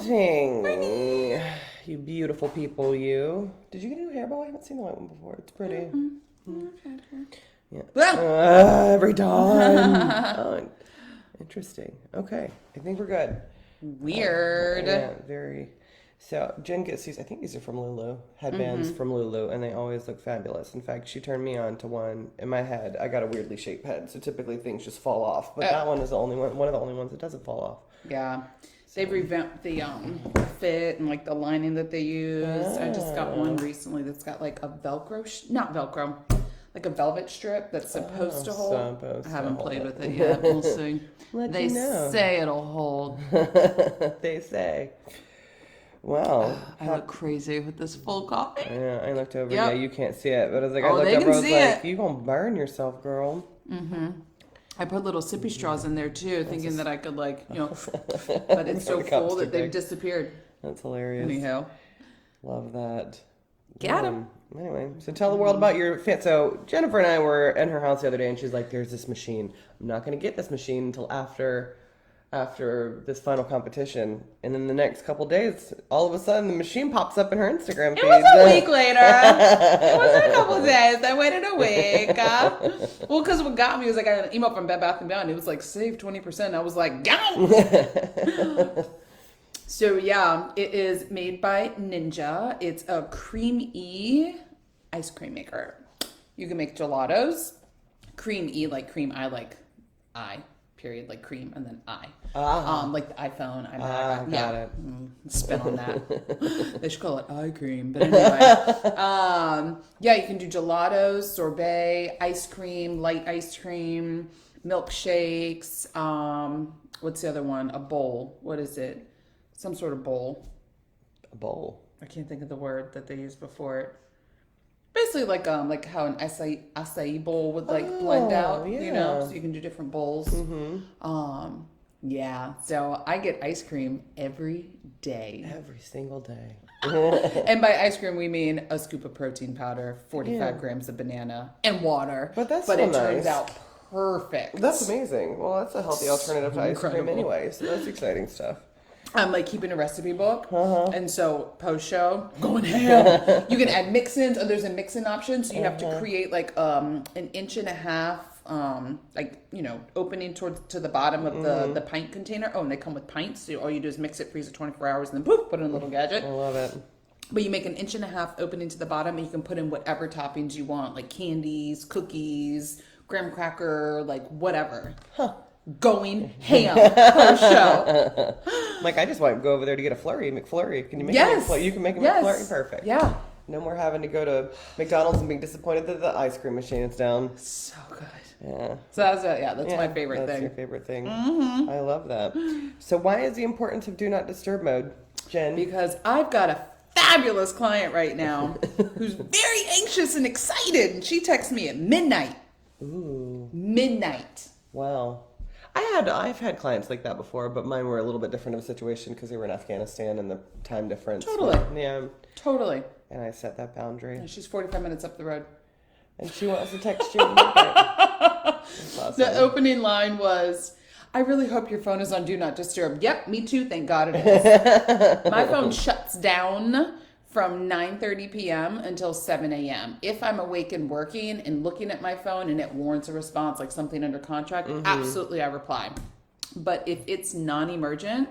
morning. You beautiful people, you. Did you get a new hair bow? I haven't seen the white one before. It's pretty. Yeah. Every time. Oh, interesting. Okay. I think we're good. Weird. Yeah, very. So Jen gets these, I think these are from Lulu, headbands from Lulu, and they always look fabulous. In fact, she turned me on to one in my head. I got a weirdly shaped head, so typically things just fall off. But that one is the only one of the only ones that doesn't fall off. Yeah. They've revamped the fit and like the lining that they use. I just got one recently that's got like a Velcro, not Velcro, like a velvet strip that's supposed to hold. I haven't played with it yet. We'll see. They say it'll hold. They say. Wow. I look crazy with this full coffee. Yeah, I looked over. Yeah, you can't see it, but I was like, I looked they over. can I was see like, it. you gonna burn yourself, girl. Mm-hmm. I put little sippy straws in there too, thinking that I could like, but it's so full that they've disappeared. That's hilarious. Anyhow. Love that. Got him. Anyway, so tell the world about your fit. So Jennifer and I were in her house the other day, and she's like, "There's this machine. I'm not going to get this machine until after this final competition." And then the next couple days, all of a sudden, the machine pops up in her Instagram feed. It was a week later. It wasn't a couple days. I waited a week. Well, because what got me was I got an email from Bed Bath & Beyond. It was like, save 20%. I was like, go! So, yeah, it is made by Ninja. It's a cream-y ice cream maker. You can make gelatos. Cream-y, like cream, I like I. Period, like cream, and then I. Like the iPhone, iPad. Got it. Spin on that. They should call it eye cream. But anyway. Yeah, you can do gelatos, sorbet, ice cream, light ice cream, milkshakes. What's the other one? A bowl. What is it? Some sort of bowl. A bowl. I can't think of the word that they used before it. Basically like how an acai bowl would blend out, so you can do different bowls. Mm-hmm. Yeah, so I get ice cream every day. Every single day. And by ice cream, we mean a scoop of protein powder, 45 grams of banana, and water. But it turns out perfect. That's amazing. Well, that's a healthy alternative to ice cream anyway, so that's exciting stuff. I'm like keeping a recipe book, and so post show going ham. You can add mix-ins. There's a mix-in option, so you have to create like an 1.5 inch, opening to the bottom of the pint container. Oh, and they come with pints. So all you do is mix it, freeze it 24 hours, and then poof, put in a little gadget. I love it. But you make an 1.5 inch opening to the bottom, and you can put in whatever toppings you want, like candies, cookies, graham cracker, like whatever. Going ham per show. Like, I just want to go over there to get a McFlurry. Can you make a McFlurry? You can make a McFlurry perfect. Yeah. No more having to go to McDonald's and being disappointed that the ice cream machine is down. So good. Yeah. So that's my favorite thing. That's your favorite thing. Mm-hmm. I love that. So why is the importance of Do Not Disturb mode, Jen? Because I've got a fabulous client right now who's very anxious and excited, and she texts me at midnight. Ooh. Midnight. Wow. I've had clients like that before, but mine were a little bit different of a situation because they were in Afghanistan and the time difference. Totally. Yeah. Totally. And I set that boundary. And she's 45 minutes up the road. And she wants to text you. That's awesome. The opening line was, I really hope your phone is on Do Not Disturb. Yep, me too. Thank God it is. My phone shuts down from 9:30 p.m. until 7 a.m. If I'm awake and working and looking at my phone and it warrants a response, like something under contract, absolutely I reply. But if it's non-emergent,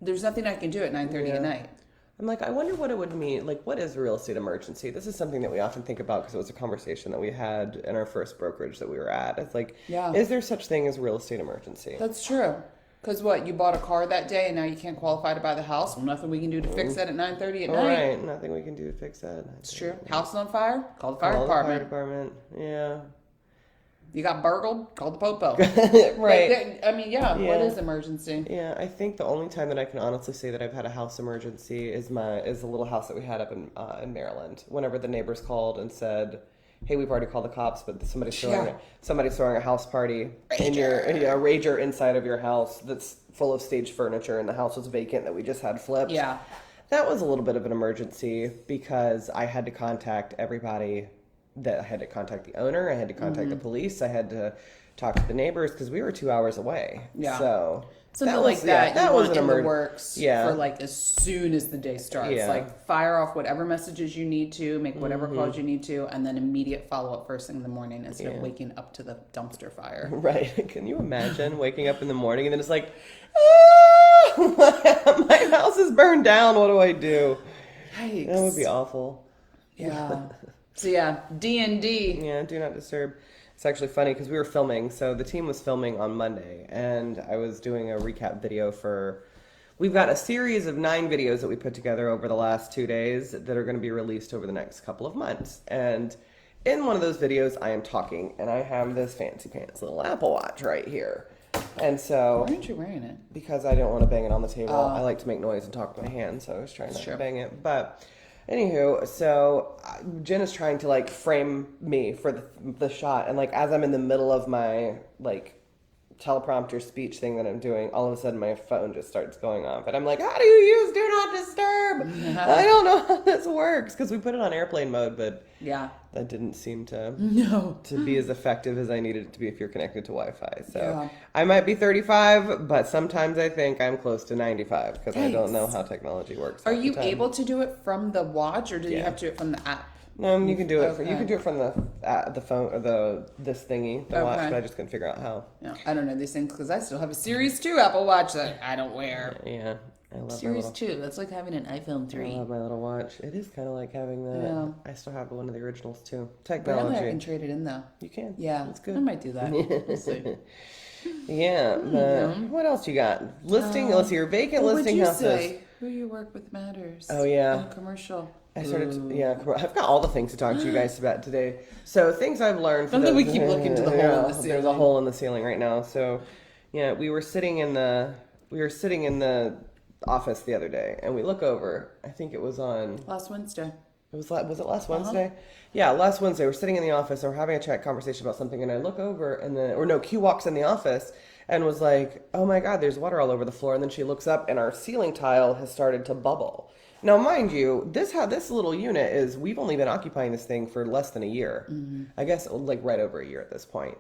there's nothing I can do at 9:30 at night. I'm like, I wonder what it would mean. Like, what is a real estate emergency? This is something that we often think about because it was a conversation that we had in our first brokerage that we were at. It's like, is there such thing as a real estate emergency? That's true. Because what, you bought a car that day and now you can't qualify to buy the house? Well, nothing we can do to fix that at 9:30 at night. Right, nothing we can do to fix that. It's true. House on fire? Call the fire department. Call the fire department, yeah. You got burgled? Call the popo. Right. What is emergency? Yeah, I think the only time that I can honestly say that I've had a house emergency is the little house that we had up in Maryland. Whenever the neighbors called and said, hey, we've already called the cops, but somebody's throwing a house party in your rager inside of your house that's full of staged furniture, and the house was vacant that we just had flipped. Yeah. That was a little bit of an emergency because I had to contact everybody. That I had to contact the owner, I had to contact the police, I had to talk to the neighbors because we were 2 hours away. Yeah. So Something like that. That you was want an in the emergency. works Yeah. for like as soon as the day starts. Yeah. Like fire off whatever messages you need to, make whatever calls you need to, and then immediate follow up first thing in the morning instead of waking up to the dumpster fire. Right. Can you imagine waking up in the morning and then it's like, ah, my house is burned down. What do I do? Yikes. That would be awful. Yeah. So yeah, D&D. Yeah, do not disturb. It's actually funny because we were filming. So the team was filming on Monday, and I was doing a recap video for. We've got a series of 9 videos that we put together over the last 2 days that are going to be released over the next couple of months. And in one of those videos, I am talking, and I have this fancy pants little Apple Watch right here. And so, Why aren't you wearing it? because I didn't want to bang it on the table. I like to make noise and talk with my hands, so I was trying not to bang it. But anywho, so Jen is trying to like frame me for the shot, and like as I'm in the middle of my like teleprompter speech thing that I'm doing, all of a sudden my phone just starts going off, and I'm like, how do you use do not disturb? I don't know how this works because we put it on airplane mode, but Yeah. that didn't seem to No. to be as effective as I needed it to be if you're connected to Wi-Fi. So Yeah. I might be 35, but sometimes I think I'm close to 95 because I don't Thanks. know how technology works. Are half the you time. able to do it from the watch, or do you Yeah. have to do it from the app? No, you can do it. Okay. You can do it from the phone or this thingy, the watch. Okay. But I just couldn't figure out how. No, I don't know these things because I still have a Series 2 Apple Watch that I don't wear. Yeah, I love Series my 2, that's like having an iPhone I 3. love my little watch. It is kind of like having that. Yeah. I still have one of the originals too. Apparently I Technology. can trade it in though. You can. Yeah, That's good. I might do that. We'll see. Yeah. What else you got? Listing. Let's see. Your vacant What listing would you houses. say? Who you work with matters. Oh, yeah. In a commercial. I started. I've got all the things to talk to you guys about today. So things I've learned. Don't think we keep looking to the hole in the There's a ceiling. hole in the ceiling right now. So, yeah, we were sitting in the office the other day, and we look over. I think it was on. Last Wednesday. Was it last Wednesday? Yeah, last Wednesday. We're sitting in the office and we're having a chat conversation about something, and I look over and then Q walks in the office and was like, "Oh my God, there's water all over the floor." And then she looks up and our ceiling tile has started to bubble. Now, mind you, this little unit is, we've only been occupying this thing for less than a year. I guess like right over a year at this point.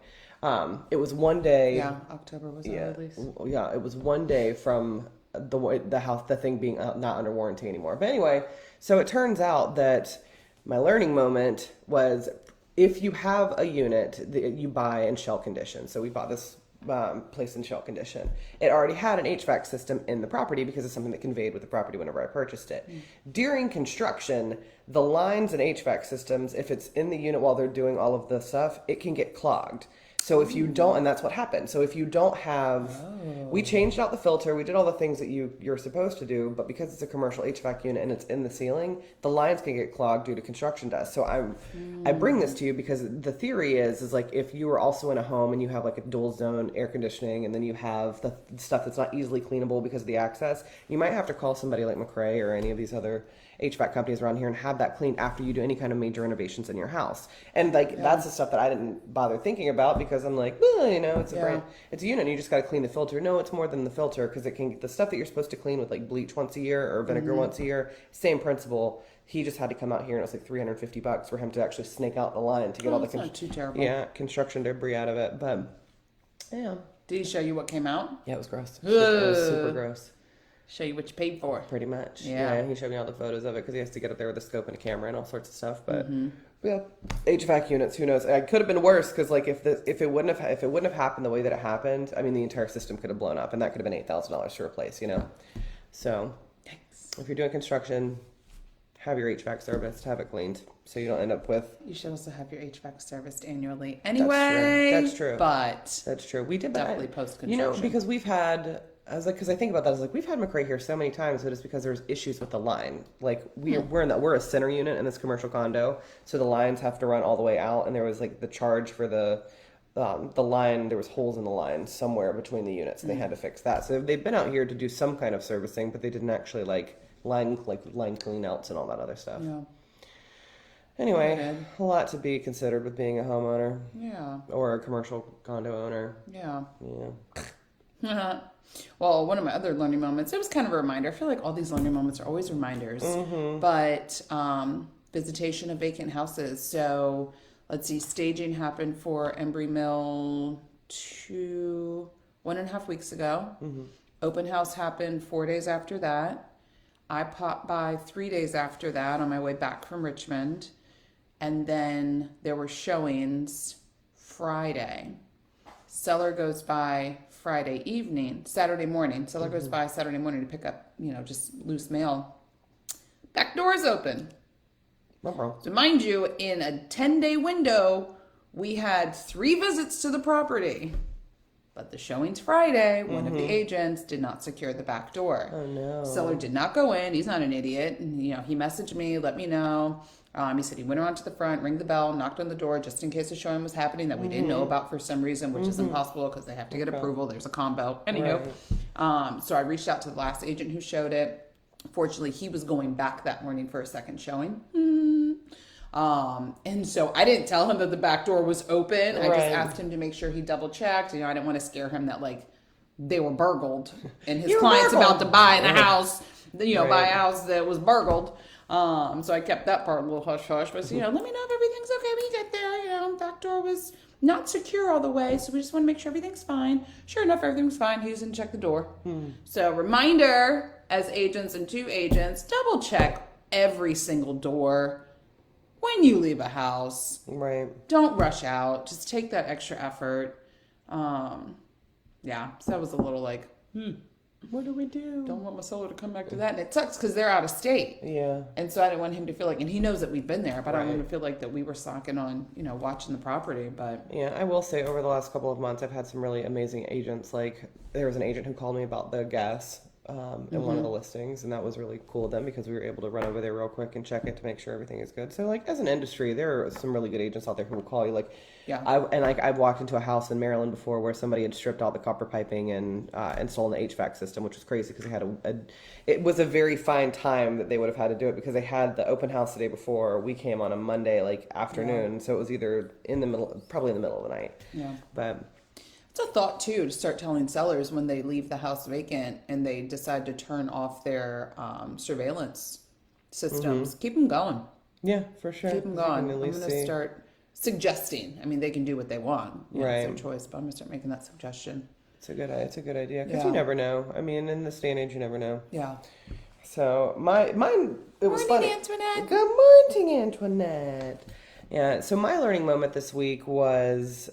It was one day. Yeah, October was our release. Yeah, it was one day from the thing being not under warranty anymore. But anyway, so it turns out that my learning moment was, if you have a unit that you buy in shell condition. So we bought this place in shell condition. It already had an HVAC system in the property because it's something that conveyed with the property whenever I purchased it. During construction, the lines and HVAC systems, if it's in the unit while they're doing all of the stuff, it can get clogged. So if you don't, and that's what happened. So if you don't have, we changed out the filter, we did all the things that you're supposed to do, but because it's a commercial HVAC unit and it's in the ceiling, the lines can get clogged due to construction dust. So I bring this to you because the theory is like, if you are also in a home and you have like a dual zone air conditioning, and then you have the stuff that's not easily cleanable because of the access, you might have to call somebody like McRae or any of these other HVAC companies around here and have that cleaned after you do any kind of major renovations in your house. And like that's the stuff that I didn't bother thinking about because I'm like, well, it's it's a unit and you just got to clean the filter. No, it's more than the filter, because it can, the stuff that you're supposed to clean with like bleach once a year or vinegar once a year, same principle. He just had to come out here and it was like $350 for him to actually snake out the line to get all the not too terrible. construction debris out of it. But yeah, Did he show you what came out? yeah, it was gross. It was super gross. Show you what you paid for. Pretty much. Yeah. He showed me all the photos of it because he has to get up there with a scope and a camera and all sorts of stuff. But yeah, HVAC units, who knows? It could have been worse because like if it wouldn't have happened the way that it happened, I mean the entire system could have blown up and that could have been $8,000 to replace. So if you're doing construction, have your HVAC serviced, have it cleaned, so you don't end up with. You should also have your HVAC serviced annually. Anyway, That's true. But That's true. We did definitely that. post construction. Because we've had. Because I think about that, I was like, we've had McRae here so many times, but it's because there's issues with the line. Like we're a center unit in this commercial condo, so the lines have to run all the way out, and there was like the charge for the line. There was holes in the line somewhere between the units, and they had to fix that. So they've been out here to do some kind of servicing, but they didn't actually line clean outs and all that other stuff. Yeah. Anyway, a lot to be considered with being a homeowner. Yeah. Or a commercial condo owner. Yeah. Yeah. Well, one of my other learning moments, it was kind of a reminder. I feel like all these learning moments are always reminders. But visitation of vacant houses. So let's see, staging happened for Embry Mill 1.5 weeks ago. Open house happened 4 days after that. I popped by 3 days after that on my way back from Richmond. And then there were showings Friday. Seller goes by Friday evening, Saturday morning. Seller goes by Saturday morning to pick up, just loose mail. Back door's open. So mind you, in a 10-day window, we had 3 visits to the property. But the showings Friday, one of the agents did not secure the back door. Oh, no. Seller did not go in. He's not an idiot. And, he messaged me, let me know. He said he went around to the front, rang the bell, knocked on the door just in case a showing was happening that we didn't know about for some reason, which is impossible because they have to get approval. There's a combo. Anywho, so I reached out to the last agent who showed it. Fortunately, he was going back that morning for a second showing. And so I didn't tell him that the back door was open. I just asked him to make sure he double checked. I didn't want to scare him that they were burgled and his client's about to buy a house, buy a house that was burgled. So I kept that part a little hush hush, but let me know if everything's okay when you get there. Back door was not secure all the way. So we just want to make sure everything's fine. Sure enough, everything's fine. He didn't check the door. So reminder as agents and 2 agents, double check every single door when you leave a house. Right. Don't rush out. Just take that extra effort. So that was a little what do we do? Don't want my seller to come back to that. And it sucks because they're out of state. Yeah. And so I didn't want him to feel and he knows that we've been there, but I don't want him to feel that we were slacking on, watching the property. But yeah, I will say over the last couple of months, I've had some really amazing agents. There was an agent who called me about the gas in one of the listings, and that was really cool of them because we were able to run over there real quick and check it to make sure everything is good. So as an industry, there are some really good agents out there who will call you. I've walked into a house in Maryland before where somebody had stripped out the copper piping and installed an HVAC system, which was crazy because they had it was a very fine time that they would have had to do it because they had the open house the day before. We came on a Monday afternoon, so it was either probably in the middle of the night. Yeah. But it's a thought too to start telling sellers when they leave the house vacant and they decide to turn off their surveillance systems. Keep them going. Yeah, for sure. Keep them going. I'm going to start suggesting. I mean, they can do what they want. It's their choice, but I'm going to start making that suggestion. It's a good idea because you never know. I mean, in this day and age, you never know. Yeah. So mine, it was funny. Antoinette. Good morning, Antoinette. Yeah. So my learning moment this week was.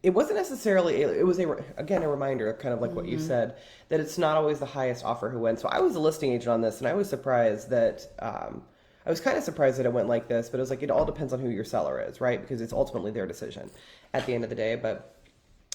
It wasn't necessarily, it was a reminder, kind of like what you said, that it's not always the highest offer who wins. So I was a listing agent on this, and I was surprised that, I was kind of surprised that it went like this, but it was it all depends on who your seller is, right? Because it's ultimately their decision at the end of the day. But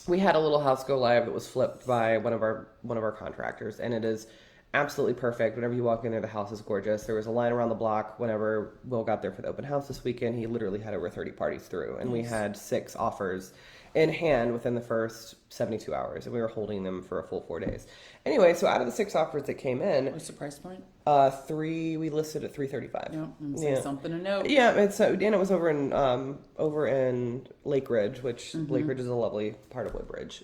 we had a little house go live that was flipped by one of our contractors, and it is absolutely perfect. Whenever you walk in there, the house is gorgeous. There was a line around the block. Whenever Will got there for the open house this weekend, he literally had over 30 parties through, and we had 6 offers in hand within the first 72 hours, and we were holding them for a full 4 days. Anyway, so out of the 6 offers that came in, what's the price point? 3 we listed at $335. Yeah, something to note. Yeah, and it was over in Lake Ridge, which Lake Ridge is a lovely part of Woodbridge.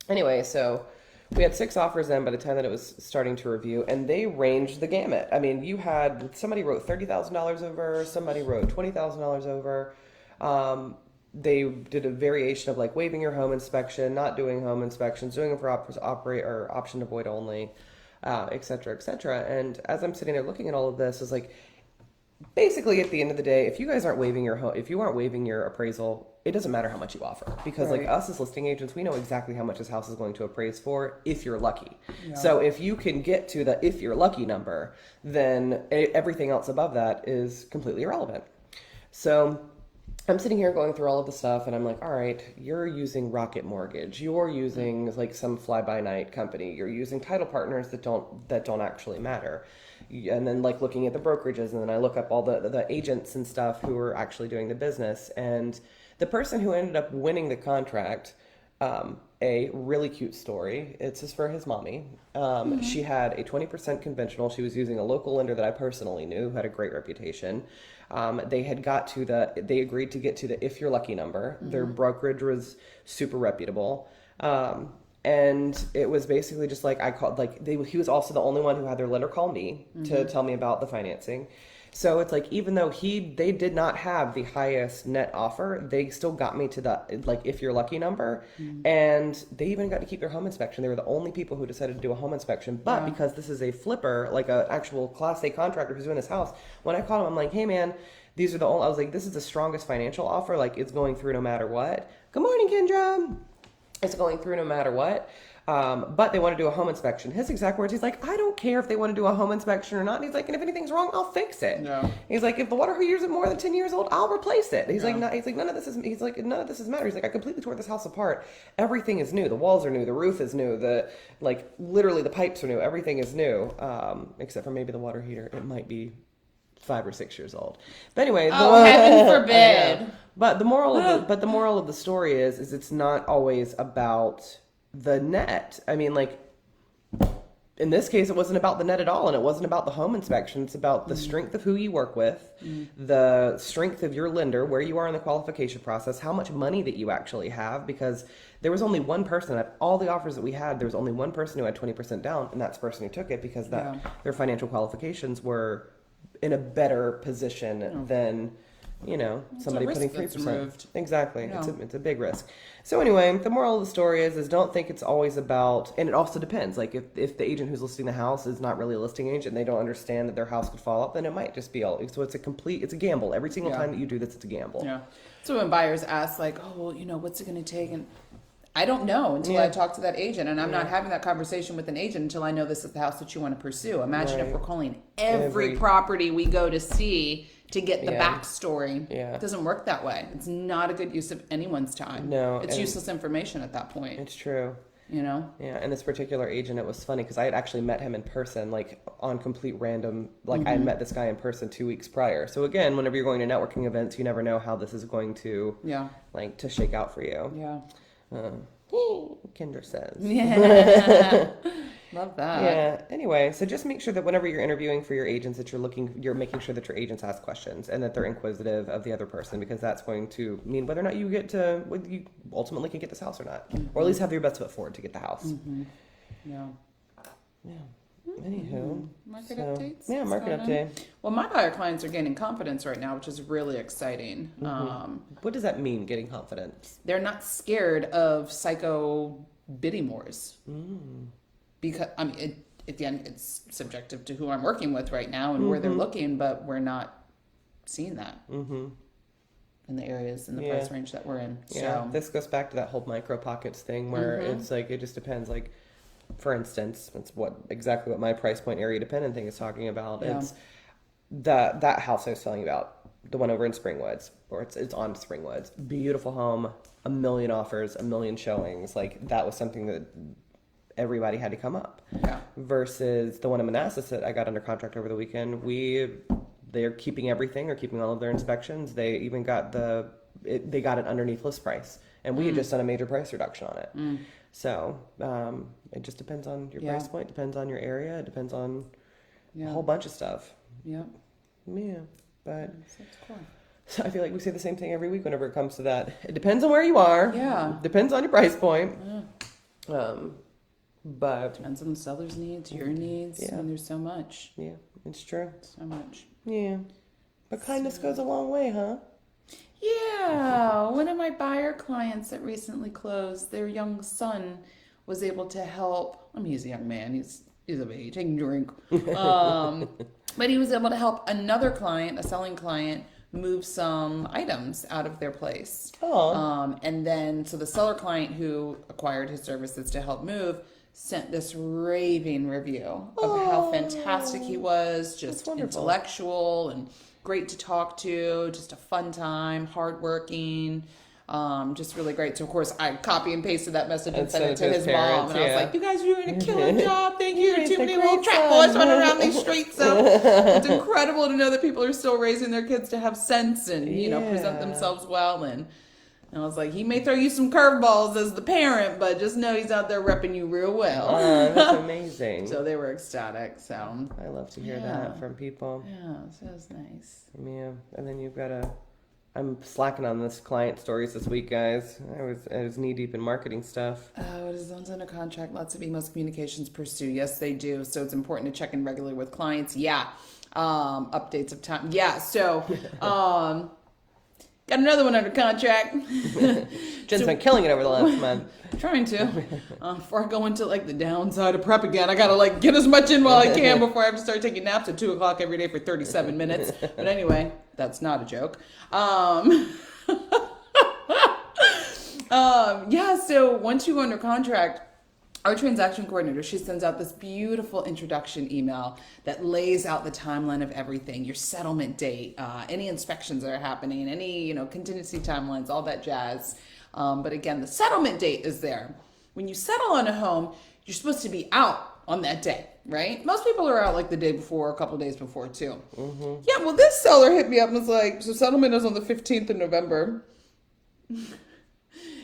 Anyway, so we had 6 offers in by the time that it was starting to review, and they ranged the gamut. I mean, you had somebody wrote $30,000 over, somebody wrote $20,000 over. They did a variation of waiving your home inspection, not doing home inspections, doing it for operate or option to void only, et cetera, et cetera. And as I'm sitting there looking at all of this, is basically at the end of the day, if you guys aren't waiving if you aren't waiving your appraisal, it doesn't matter how much you offer because us as listing agents, we know exactly how much this house is going to appraise for if you're lucky. Yeah. So if you can get to the if you're lucky number, then everything else above that is completely irrelevant. So I'm sitting here going through all of the stuff, and I'm like, all right, you're using Rocket Mortgage. You're using some fly-by-night company. You're using title partners that don't actually matter. And then looking at the brokerages, and then I look up all the agents and stuff who are actually doing the business. And the person who ended up winning the contract, a really cute story. It's just for his mommy. She had a 20% conventional. She was using a local lender that I personally knew who had a great reputation. They agreed to get to the if you're lucky number. Their brokerage was super reputable. And it was basically just I called, he was also the only one who had their lender call me to tell me about the financing. So it's like, even though they did not have the highest net offer, they still got me to the, like, if you're lucky number. And they even got to keep their home inspection. They were the only people who decided to do a home inspection. But because this is a flipper, like an actual Class A contractor who's doing this house, when I called him, I'm like, hey man, these are the only, I was like, this is the strongest financial offer. Like, it's going through no matter what. Good morning, Kendra. It's going through no matter what. But they want to do a home inspection. His exact words, he's like, I don't care if they want to do a home inspection or not. And he's like, and if anything's wrong, I'll fix it. Yeah. He's like, if the water heater is more than 10 years old, I'll replace it. He's like, no, he's like, none of this is matter. He's like, I completely tore this house apart. Everything is new. The walls are new. The roof is new. Literally the pipes are new. Everything is new. Except for maybe the water heater. It might be 5 or 6 years old. But anyway, heaven forbid. But the moral of the story is it's not always about the net. I mean, like, in this case, it wasn't about the net at all, and it wasn't about the home inspection. It's about the strength of who you work with, the strength of your lender, where you are in the qualification process, how much money that you actually have, because there was only one person at all the offers that we had. There was only one person who had 20% down, and that's the person who took it because their financial qualifications were in a better position than, somebody putting 3%. Exactly. Yeah. It's a big risk. So anyway, the moral of the story is don't think it's always about, and it also depends. Like if the agent who's listing the house is not really a listing agent and they don't understand that their house could fall up, then it might just be so it's a gamble. Every single time that you do this, it's a gamble. Yeah. So when buyers ask like, oh, well, what's it going to take? And I don't know until I talk to that agent, and I'm not having that conversation with an agent until I know this is the house that you want to pursue. Imagine if we're calling every property we go to see to get the backstory. Yeah. It doesn't work that way. It's not a good use of anyone's time. No. It's useless information at that point. It's true. Yeah, and this particular agent, it was funny because I had actually met him in person, like on complete random, like I had met this guy in person 2 weeks prior. So again, whenever you're going to networking events, you never know how this is going to, to shake out for you. Yeah. Kendra says. Yeah. Love that. Yeah. Anyway, so just make sure that whenever you're interviewing for your agents, that you're making sure that your agents ask questions and that they're inquisitive of the other person, because that's going to mean whether or not whether you ultimately can get this house or not, or at least have your best foot forward to get the house. Yeah. Anywho, market updates. Yeah, market update. Well, my buyer clients are gaining confidence right now, which is really exciting. What does that mean, getting confidence? They're not scared of psycho bidding wars. Because again, it's subjective to who I'm working with right now and where they're looking, but we're not seeing that in the areas in the price range that we're in. Yeah, so this goes back to that whole micro pockets thing where it's like it just depends. Like, for instance, it's exactly what my price point area dependent thing is talking about. Yeah. It's that house I was telling you about, the one over in Springwoods, or it's on Springwoods. Beautiful home, 1 million offers, 1 million showings. Like, that was something that everybody had to come up. Yeah. Versus the one in Manassas that I got under contract over the weekend, they're keeping everything. They're keeping all of their inspections. They even got they got it underneath list price, and we had just done a major price reduction on it. So it just depends on your price point, depends on your area, it depends on a whole bunch of stuff. Yeah. Yeah. But that's cool. So I feel like we say the same thing every week whenever it comes to that. It depends on where you are. Yeah. Depends on your price point. Yeah. But depends on the seller's needs, your needs. Yeah. And there's so much. Yeah, it's true. So much. Yeah. But kindness goes a long way, huh? Yeah. One of my buyer clients that recently closed, their young son was able to help. I mean, he's a young man. He's of age. He can drink. But he was able to help another client, a selling client, move some items out of their place. And then, so the seller client who acquired his services to help move sent this raving review of how fantastic he was, just intellectual and great to talk to, just a fun time, hardworking, just really great. So of course I copy and pasted that message and sent it to his mom, and I was like, "You guys are doing a killer job. Thank you. Too many little trap boys running around these streets." So it's incredible to know that people are still raising their kids to have sense and present themselves well. And I was like, he may throw you some curveballs as the parent, but just know he's out there repping you real well. That's amazing. So they were ecstatic. So I love to hear that from people. Yeah, so it was nice. Yeah, and then you've got a I'm slacking on this client stories this week, guys. I was knee deep in marketing stuff. Oh, it is under contract. Lots of emails, communications pursue. Yes, they do. So it's important to check in regularly with clients. Yeah. Updates of time. Yeah. So, got another one under contract. Jen's been killing it over the last month. Trying to. Before I go into like the downside of prep again, I gotta like get as much in while I can before I have to start taking naps at 2:00 every day for 37 minutes. But anyway, that's not a joke. Yeah. So once you go under contract, our transaction coordinator, she sends out this beautiful introduction email that lays out the timeline of everything, your settlement date, any inspections that are happening, any, contingency timelines, all that jazz. But again, the settlement date is there. When you settle on a home, you're supposed to be out on that day, right? Most people are out like the day before, a couple of days before too. Mm-hmm. Yeah, well, this seller hit me up and was like, so settlement is on the 15th of November.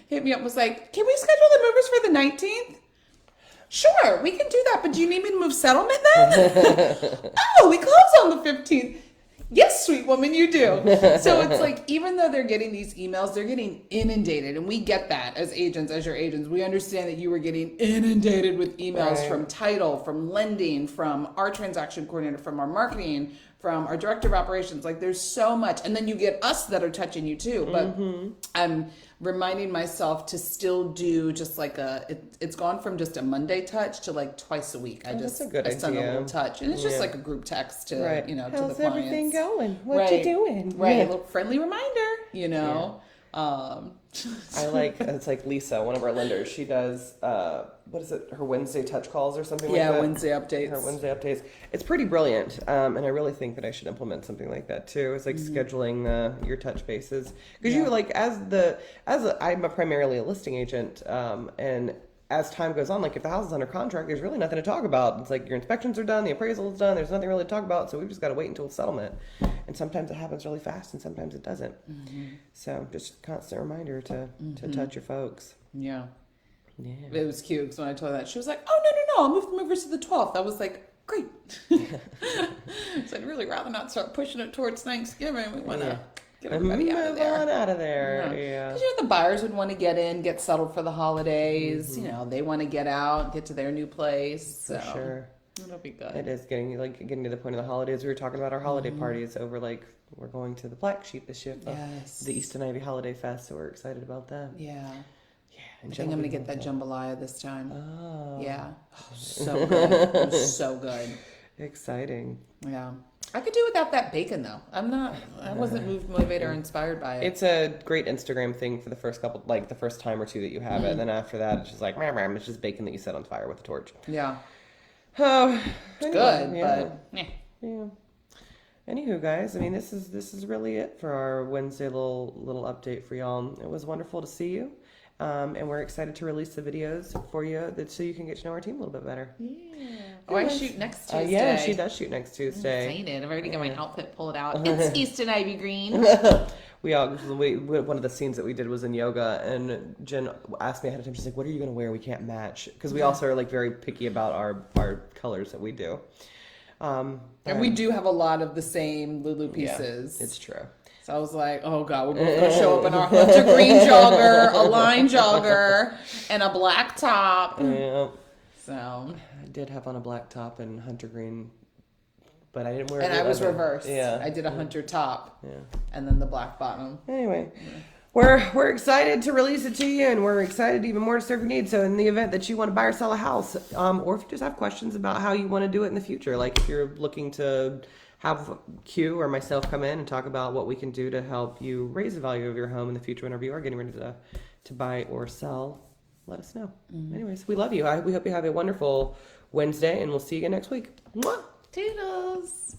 Hit me up and was like, can we schedule the movers for the 19th? Sure, we can do that, but do you need me to move settlement then? Oh, we close on the 15th. Yes, sweet woman, you do. So it's like, even though they're getting these emails, they're getting inundated. And we get that as agents, as your agents. We understand that you were getting inundated with emails from title, from lending, from our transaction coordinator, from our marketing, from our director of operations. Like, there's so much. And then you get us that are touching you too. But I'm reminding myself to still do just like it's gone from just a Monday touch to like twice a week. I send a little touch. And it's just like a group text to, to the clients. How's everything going? What you doing? Right. A little friendly reminder, Yeah. It's like Lisa, one of our lenders. She does, what is it? Her Wednesday touch calls or something like that? Yeah, Wednesday updates. Her Wednesday updates. It's pretty brilliant. And I really think that I should implement something like that too. It's like scheduling your touch bases. Because you like, I'm primarily a listing agent. And as time goes on, like if the house is under contract, there's really nothing to talk about. It's like your inspections are done, the appraisal is done. There's nothing really to talk about. So we've just got to wait until settlement. And sometimes it happens really fast and sometimes it doesn't. So just a constant reminder to touch your folks. Yeah. It was cute because when I told her that, she was like, oh, no, I'll move the movers to the 12th. I was like, great. So I'd really rather not start pushing it towards Thanksgiving. We want to get everybody out of there. Out of there. Yeah. Because the buyers would want to get in, get settled for the holidays. They want to get out, get to their new place. For sure. It'll be good. It is getting to the point of the holidays. We were talking about our holiday parties over we're going to the Black Sheep this year. Yes. The East and Ivy Holiday Fest, so we're excited about that. Yeah. And I think I'm going to get that jambalaya this time. Oh. Yeah. Oh, so good. It was so good. Exciting. Yeah. I could do without that bacon though. I wasn't motivated or inspired by it. It's a great Instagram thing for the first the first time or two that you have it. And then after that, it's just like, it's just bacon that you set on fire with a torch. Yeah. Oh, it's good, but yeah. Anywho, guys, I mean, this is really it for our Wednesday little update for y'all. It was wonderful to see you. And we're excited to release the videos for you so you can get to know our team a little bit better. Yeah. Oh, I shoot next Tuesday. Yeah, she does shoot next Tuesday. I'm excited. I've already got my outfit pulled out. It's Eastern Ivy Green. One of the scenes that we did was in yoga, and Jen asked me ahead of time. She's like, "What are you going to wear? We can't match," because we also are like very picky about our colors that we do. And we do have a lot of the same Lulu pieces. Yeah, it's true. So I was like, oh God, we're both going to show up in our hunter green jogger, a line jogger, and a black top. Yeah. So I did have on a black top and hunter green, but I didn't wear it. And I was reversed. Yeah. I did a hunter top. Yeah. And then the black bottom. Anyway. We're excited to release it to you, and we're excited even more to serve your needs. So in the event that you want to buy or sell a house, or if you just have questions about how you want to do it in the future, like if you're looking to have Q or myself come in and talk about what we can do to help you raise the value of your home in the future whenever you are getting ready to buy or sell, let us know. Anyways, we love you. We hope you have a wonderful Wednesday, and we'll see you again next week. Mwah! Toodles!